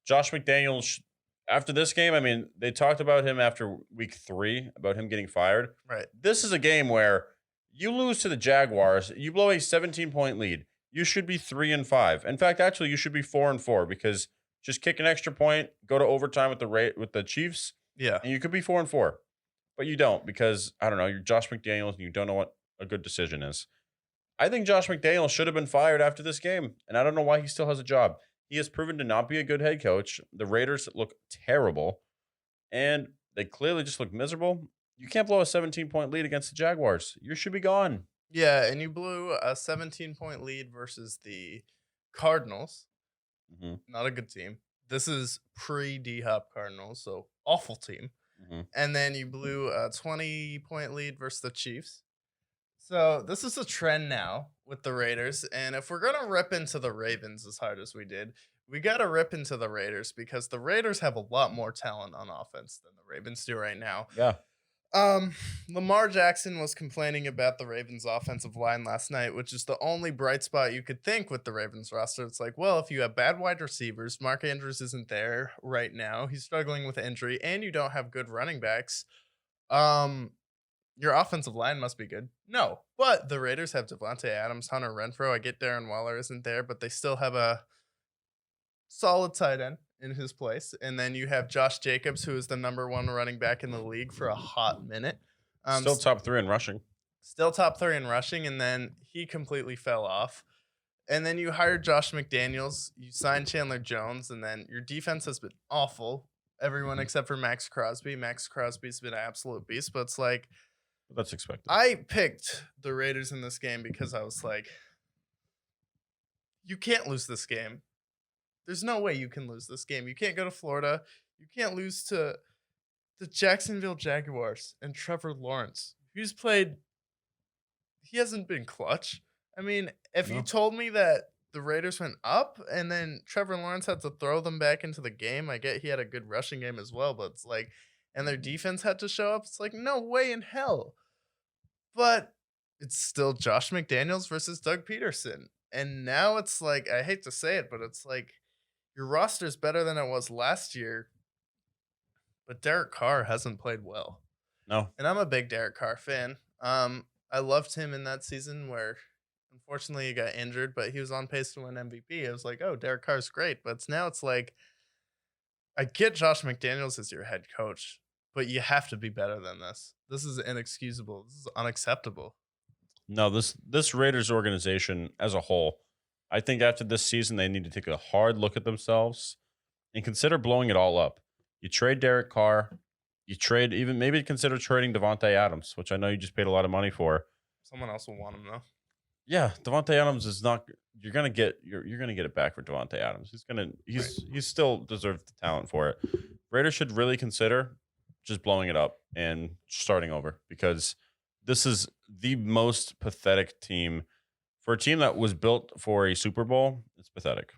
Josh McDaniels, after this game, I mean, they talked about him after week 3, about him getting fired. Right. This is a game where you lose to the Jaguars, you blow a 17-point lead. You should be 3-5. In fact, actually, you should be 4-4 because just kick an extra point, go to overtime with the Chiefs, Yeah. and you could be 4-4. But you don't because, I don't know, you're Josh McDaniels and you don't know what a good decision is. I think Josh McDaniels should have been fired after this game, and I don't know why he still has a job. He has proven to not be a good head coach. The Raiders look terrible, and they clearly just look miserable. You can't blow a 17-point lead against the Jaguars. You should be gone. Yeah, and you blew a 17-point lead versus the Cardinals. Hmm. Not a good team. This is pre-D Hop Cardinals, so awful team. Hmm. And then you blew a 20-point lead versus the Chiefs. So this is a trend now with the Raiders. And if we're going to rip into the Ravens as hard as we did, we got to rip into the Raiders because the Raiders have a lot more talent on offense than the Ravens do right now. Yeah. Lamar Jackson was complaining about the Ravens offensive line last night, which is the only bright spot you could think with the Ravens roster. It's like, well, if you have bad wide receivers, Mark Andrews isn't there right now. He's struggling with injury, and you don't have good running backs. Your offensive line must be good. No, but the Raiders have Devontae Adams, Hunter Renfrow. I get Darren Waller isn't there, but they still have a solid tight end in his place. And then you have Josh Jacobs, who is the number 1 running back in the league for a hot minute. Still top 3 in rushing. Still top 3 in rushing, and then he completely fell off. And then you hired Josh McDaniels. You signed Chandler Jones, and then your defense has been awful. Everyone except for Max Crosby. Max Crosby's been an absolute beast, but it's like, That's expected. I picked the Raiders in this game because I was like, you can't lose this game. There's no way you can lose this game. You can't go to Florida. You can't lose to the Jacksonville Jaguars and Trevor Lawrence. He hasn't been clutch. I mean, if you No. told me that the Raiders went up and then Trevor Lawrence had to throw them back into the game, I get he had a good rushing game as well, but it's like, and their defense had to show up. It's like, no way in hell. But it's still Josh McDaniels versus Doug Peterson. And now it's like, I hate to say it, but it's like your roster's better than it was last year. But Derek Carr hasn't played well. No. And I'm a big Derek Carr fan. I loved him in that season where unfortunately he got injured, but he was on pace to win MVP. I was like, oh, Derek Carr's great. But now it's like, I get Josh McDaniels as your head coach, but you have to be better than this. This is inexcusable. This is unacceptable. No, this Raiders organization as a whole, I think after this season, they need to take a hard look at themselves and consider blowing it all up. You trade Derek Carr. You trade maybe consider trading Devontae Adams, which I know you just paid a lot of money for. Someone else will want him though. Yeah, Devontae Adams is not. You're gonna get it back for Devontae Adams. He's still deserves the talent for it. Raiders should really consider just blowing it up and starting over because this is the most pathetic team for a team that was built for a Super Bowl. It's pathetic.